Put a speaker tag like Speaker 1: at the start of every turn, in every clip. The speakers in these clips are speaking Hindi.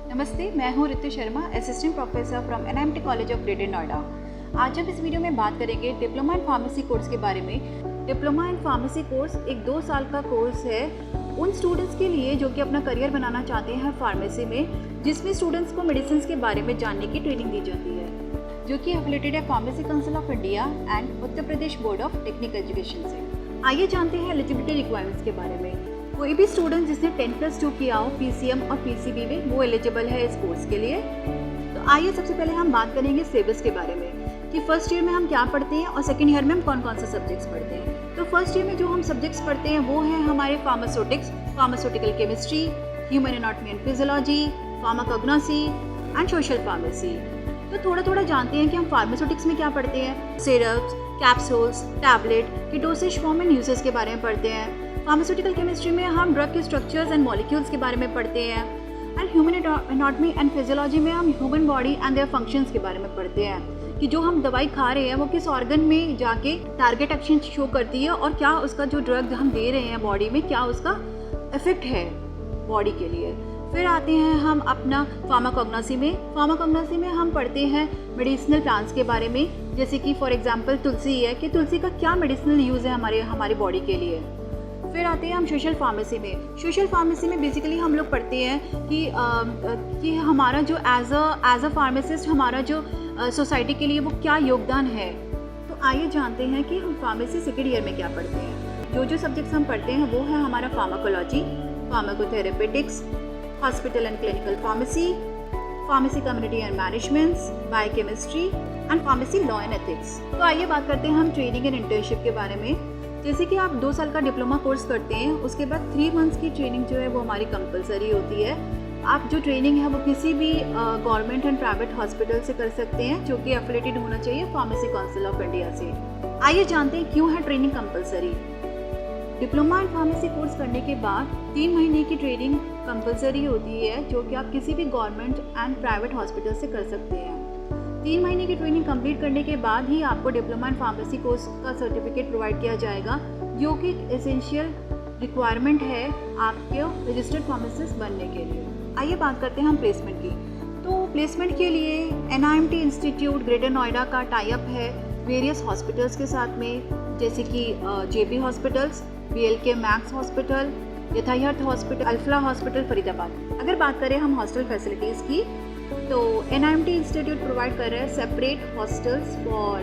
Speaker 1: नमस्ते, मैं हूँ Ritu Sharma, assistant professor from NIMT college of Greater Noida. आज हम इस वीडियो में बात करेंगे डिप्लोमा इन फार्मेसी कोर्स के बारे में। डिप्लोमा इन फार्मेसी कोर्स एक 2 साल का कोर्स है उन स्टूडेंट्स के लिए जो कि अपना करियर बनाना चाहते हैं फार्मेसी में, जिसमें स्टूडेंट्स को मेडिसिन के बारे में जानने की ट्रेनिंग दी जाती है, जो कि एफिलिएटेड है pharmacy council of India and Uttar Pradesh board of technical education से। आइए जानते हैं एलिजिबिलिटी रिक्वायरमेंट्स के बारे में। कोई भी स्टूडेंट जिसने 10+2 किया हो पीसीएम और पीसीबी में, वो एलिजिबल है इस कोर्स के लिए। तो आइए सबसे पहले हम बात करेंगे सिलेबस के बारे में कि फर्स्ट ईयर में हम क्या पढ़ते हैं और सेकंड ईयर में हम कौन कौन से सब्जेक्ट्स पढ़ते हैं। तो फर्स्ट ईयर में जो हम सब्जेक्ट्स पढ़ते हैं वो है हमारे pharmaceutics, pharmaceutical chemistry, human anatomy and physiology, pharmacognosy and social pharmacy. तो थोड़ा जानते हैं कि हम फार्मास्यूटिक्स में क्या पढ़ते हैं। सिरप्स, कैप्सूल्स, टैबलेट के डोसेज फॉर्म एंड यूजेस के बारे में पढ़ते हैं। फार्मास्यूटिकल केमिस्ट्री में हम ड्रग के स्ट्रक्चर्स एंड मॉलिक्यूल्स के बारे में पढ़ते हैं। And human anatomy and physiology में हम human body and their functions के बारे में पढ़ते हैं कि जो हम दवाई खा रहे हैं वो किस ऑर्गन में जाके टारगेट एक्शन शो करती है और क्या उसका जो ड्रग हम दे रहे हैं बॉडी में, क्या उसका इफेक्ट है बॉडी के लिए। फिर आते हैं हम अपना फार्माकोग्नोसी में। फार्माकोग्नोसी में हम पढ़ते हैं मेडिसिनल प्लांट्स के बारे में, जैसे कि फॉर एग्जांपल तुलसी है कि तुलसी का क्या मेडिसिनल यूज़ है हमारी बॉडी के लिए। फिर आते हैं हम सोशल फार्मेसी में। सोशल फार्मेसी में बेसिकली हम लोग पढ़ते हैं कि हमारा जो एज अ फार्मासिस्ट हमारा जो सोसाइटी के लिए वो क्या योगदान है। तो आइए जानते हैं कि हम फार्मेसी सेकेंड ईयर में क्या पढ़ते हैं। जो सब्जेक्ट्स हम पढ़ते हैं वो है हमारा pharmacology, pharmacotherapeutics, hospital and clinical pharmacy, pharmacy community and managements, biochemistry and pharmacy law and ethics. तो आइए बात करते हैं हम ट्रेनिंग एंड इंटर्नशिप के बारे में। जैसे कि आप 2 साल का डिप्लोमा कोर्स करते हैं, उसके बाद 3 मंथ्स की ट्रेनिंग जो है वो हमारी कंपलसरी होती है। आप जो ट्रेनिंग है वो किसी भी गवर्नमेंट एंड प्राइवेट हॉस्पिटल से कर सकते हैं, जो कि एफिलिएटेड होना चाहिए फार्मेसी काउंसिल ऑफ इंडिया से। आइए जानते हैं क्यों है training compulsory. Diploma in pharmacy course करने के बाद 3 महीने की ट्रेनिंग कंपलसरी होती है, जो कि आप किसी भी गवर्नमेंट एंड प्राइवेट हॉस्पिटल से कर सकते हैं। 3 महीने की ट्रेनिंग कंप्लीट करने के बाद ही आपको डिप्लोमा इन फार्मेसी कोर्स का सर्टिफिकेट प्रोवाइड किया जाएगा, जो कि एसेंशियल रिक्वायरमेंट है आपके रजिस्टर्ड फार्मासिस्ट बनने के लिए। आइए बात करते हैं हम प्लेसमेंट की। तो प्लेसमेंट के लिए एनआईएमटी इंस्टीट्यूट ग्रेटर नोएडा का टाई अप है वेरियस हॉस्पिटल्स के साथ में, जैसे कि JP hospitals, BLK Max hospital, यथायथ हॉस्पिटल, अल्फला हॉस्पिटल फरीदाबाद। अगर बात करें हम हॉस्टल फैसिलिटीज़ की, तो एनआईएमटी इंस्टीट्यूट प्रोवाइड कर रहा है separate hostels for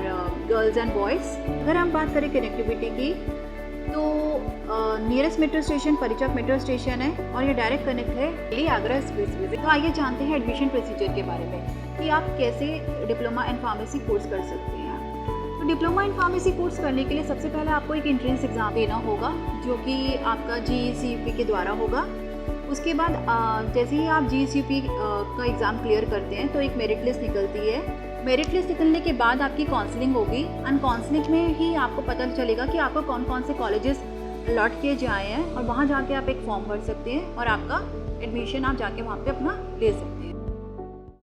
Speaker 1: girls and boys. अगर हम बात करें कनेक्टिविटी की, तो nearest metro station परिचक metro station है और ये डायरेक्ट कनेक्ट है दिल्ली आगरा एक्सप्रेसवे। तो आइए जानते हैं एडमिशन प्रोसीजर के बारे में कि आप कैसे डिप्लोमा इन फार्मेसी कोर्स कर सकते हैं। तो डिप्लोमा इन फार्मेसी कोर्स करने के लिए सबसे पहले आपको एक एंट्रेंस एग्ज़ाम देना होगा, जो कि आपका GCUP के द्वारा होगा। उसके बाद जैसे ही आप GCUP का एग्ज़ाम क्लियर करते हैं तो एक मेरिट लिस्ट निकलती है। मेरिट लिस्ट निकलने के बाद आपकी काउंसलिंग होगी एंड काउंसलिंग में ही आपको पता चलेगा कि आपको कौन कौन से कॉलेजेस अलॉट किए जाए हैं, और वहाँ जाके आप एक फॉर्म भर सकते हैं और आपका एडमिशन आप जाके वहाँ पे अपना ले सकते हैं।